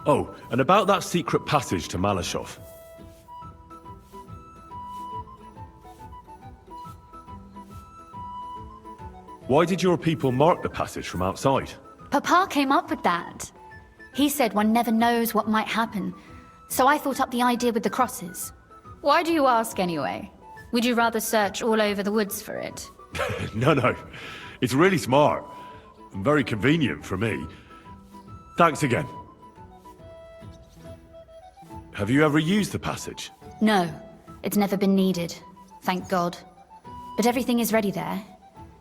Oh, and about that secret passage to Malashov. Why did your people mark the passage from outside? Papa came up with that. He said one never knows what might happen, so I thought up the idea with the crosses. Why do you ask anyway? Would you rather search all over the woods for it? No. It's really smart. And very convenient for me. Thanks again. Have you ever used the passage? No, it's never been needed. Thank God. But everything is ready there.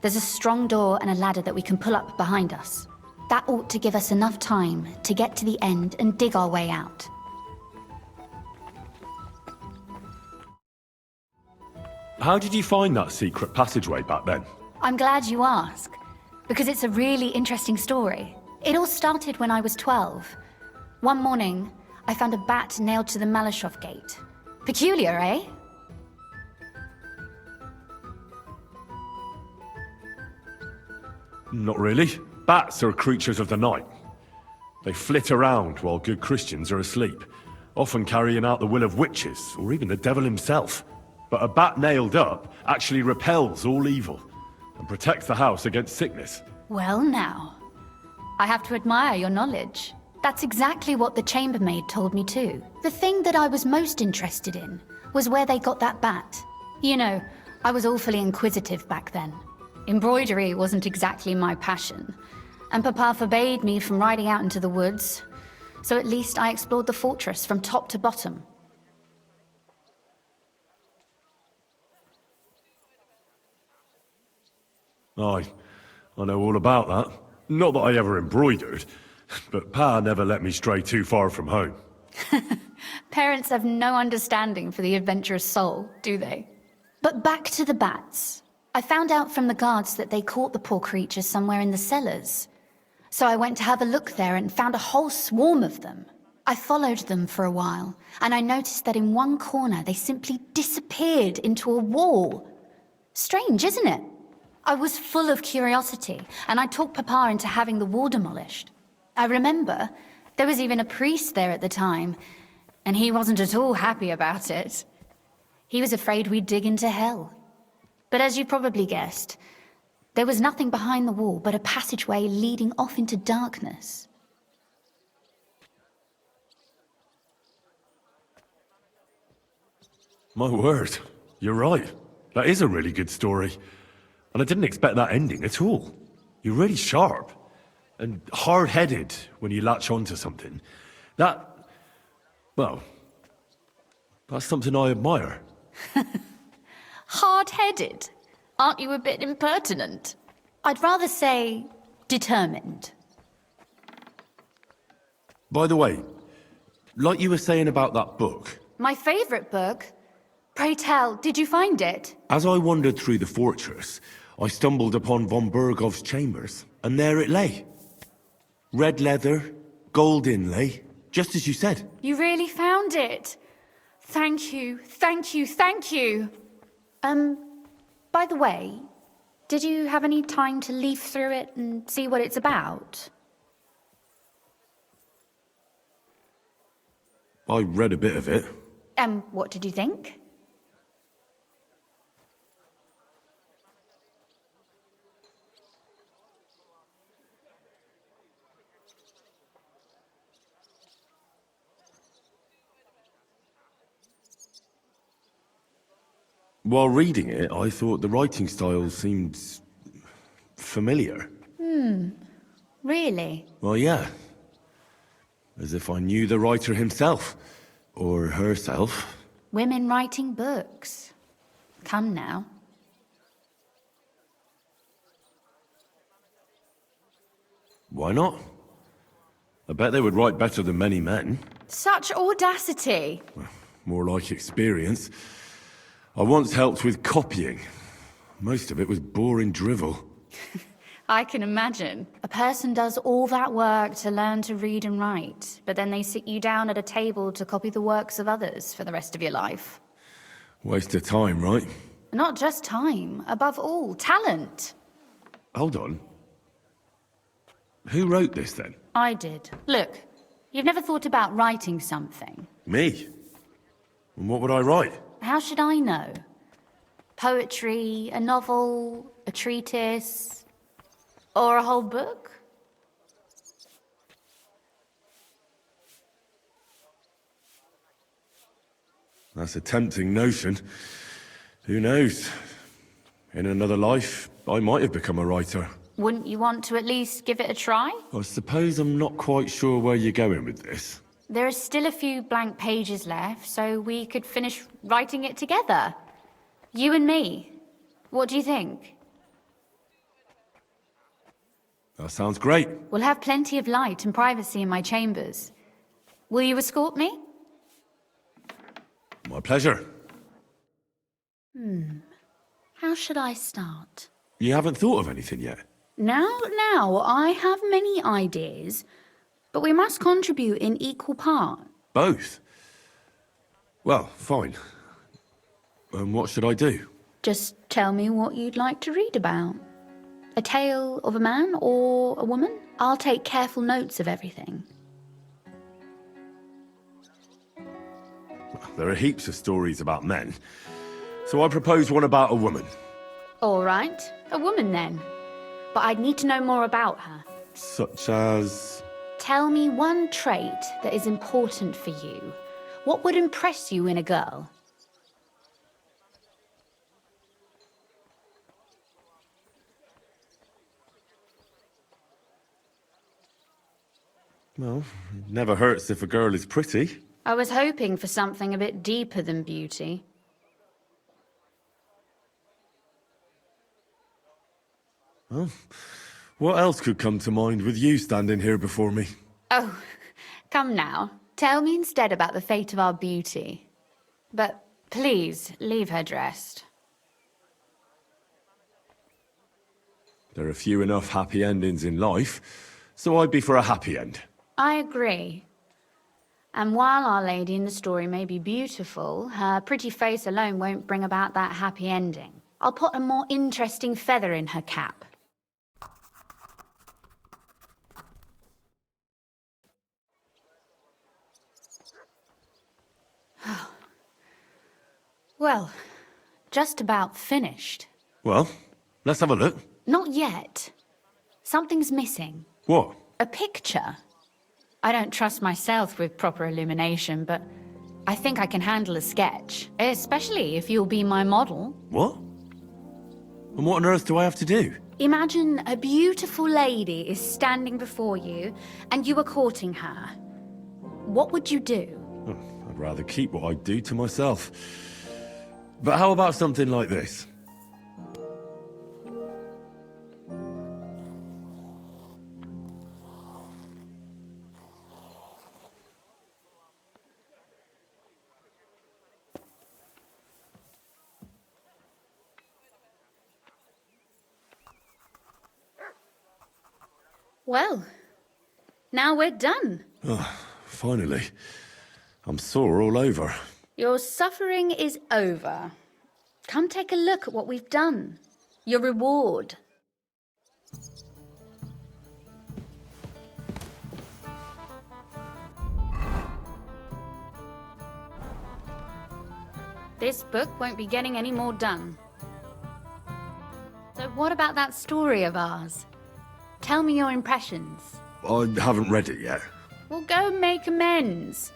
There's a strong door and a ladder that we can pull up behind us. That ought to give us enough time to get to the end and dig our way out. How did you find that secret passageway back then? I'm glad you ask, because it's a really interesting story. It all started when I was 12. One morning, I found a bat nailed to the Malashov gate. Peculiar, eh? Not really. Bats are creatures of the night. They flit around while good Christians are asleep, often carrying out the will of witches, or even the devil himself. But a bat nailed up actually repels all evil, and protects the house against sickness. Well now, I have to admire your knowledge. That's exactly what the chambermaid told me too. The thing that I was most interested in was where they got that bat. You know, I was awfully inquisitive back then. Embroidery wasn't exactly my passion, and Papa forbade me from riding out into the woods, so at least I explored the fortress from top to bottom. I know all about that. Not that I ever embroidered, but Pa never let me stray too far from home. Parents have no understanding for the adventurous soul, do they? But back to the bats. I found out from the guards that they caught the poor creatures somewhere in the cellars. So I went to have a look there and found a whole swarm of them. I followed them for a while, and I noticed that in one corner they simply disappeared into a wall. Strange, isn't it? I was full of curiosity, and I talked Papa into having the wall demolished. I remember there was even a priest there at the time, and he wasn't at all happy about it. He was afraid we'd dig into hell. But as you probably guessed, there was nothing behind the wall but a passageway leading off into darkness. My word, you're right. That is a really good story. And I didn't expect that ending at all. You're really sharp. And hard-headed when you latch onto something. Well, that's something I admire. Hard-headed? Aren't you a bit impertinent? I'd rather say determined. By the way, like you were saying about that book. My favorite book? Pray tell, did you find it? As I wandered through the fortress, I stumbled upon von Bergov's chambers, and there it lay. Red leather, gold inlay, just as you said. You really found it? Thank you, thank you, thank you. By the way, did you have any time to leaf through it and see what it's about? I read a bit of it. What did you think? While reading it, I thought the writing style seemed familiar. Really? Well, yeah. As if I knew the writer himself. Or herself. Women writing books. Come now. Why not? I bet they would write better than many men. Such audacity. More like experience. I once helped with copying. Most of it was boring drivel. I can imagine. A person does all that work to learn to read and write, but then they sit you down at a table to copy the works of others for the rest of your life. Waste of time, right? Not just time, above all, talent. Hold on. Who wrote this then? I did. Look, You've never thought about writing something? Me? And what would I write? How should I know? Poetry, a novel, a treatise, or a whole book? That's a tempting notion. Who knows? In another life, I might have become a writer. Wouldn't you want to at least give it a try? I suppose I'm not quite sure where you're going with this. There are still a few blank pages left, so we could finish writing it together. You and me. What do you think? That sounds great. We'll have plenty of light and privacy in my chambers. Will you escort me? My pleasure. How should I start? You haven't thought of anything yet? Now, I have many ideas, but we must contribute in equal part. Both? Well, fine. And what should I do? Just tell me what you'd like to read about. A tale of a man or a woman? I'll take careful notes of everything. There are heaps of stories about men, so I propose one about a woman. All right, a woman then. But I'd need to know more about her. Such as... Tell me one trait that is important for you. What would impress you in a girl? Well, it never hurts if a girl is pretty. I was hoping for something a bit deeper than beauty. Well, what else could come to mind with you standing here before me? Oh, come now. Tell me instead about the fate of our beauty. But please, leave her dressed. There are few enough happy endings in life, so I'd be for a happy end. I agree. And while Our Lady in the story may be beautiful, her pretty face alone won't bring about that happy ending. I'll put a more interesting feather in her cap. Well, just about finished. Well, let's have a look. Not yet. Something's missing. What? A picture. I don't trust myself with proper illumination, but I think I can handle a sketch, especially if you'll be my model. What? And what on earth do I have to do? Imagine a beautiful lady is standing before you, and you are courting her. What would you do? Oh, I'd rather keep what I do to myself. But how about something like this? Well, now we're done. Finally. I'm sore all over. Your suffering is over. Come take a look at what we've done. Your reward. This book won't be getting any more done. So what about that story of ours? Tell me your impressions. I haven't read it yet. Well, go make amends.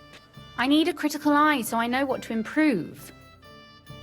I need a critical eye so I know what to improve.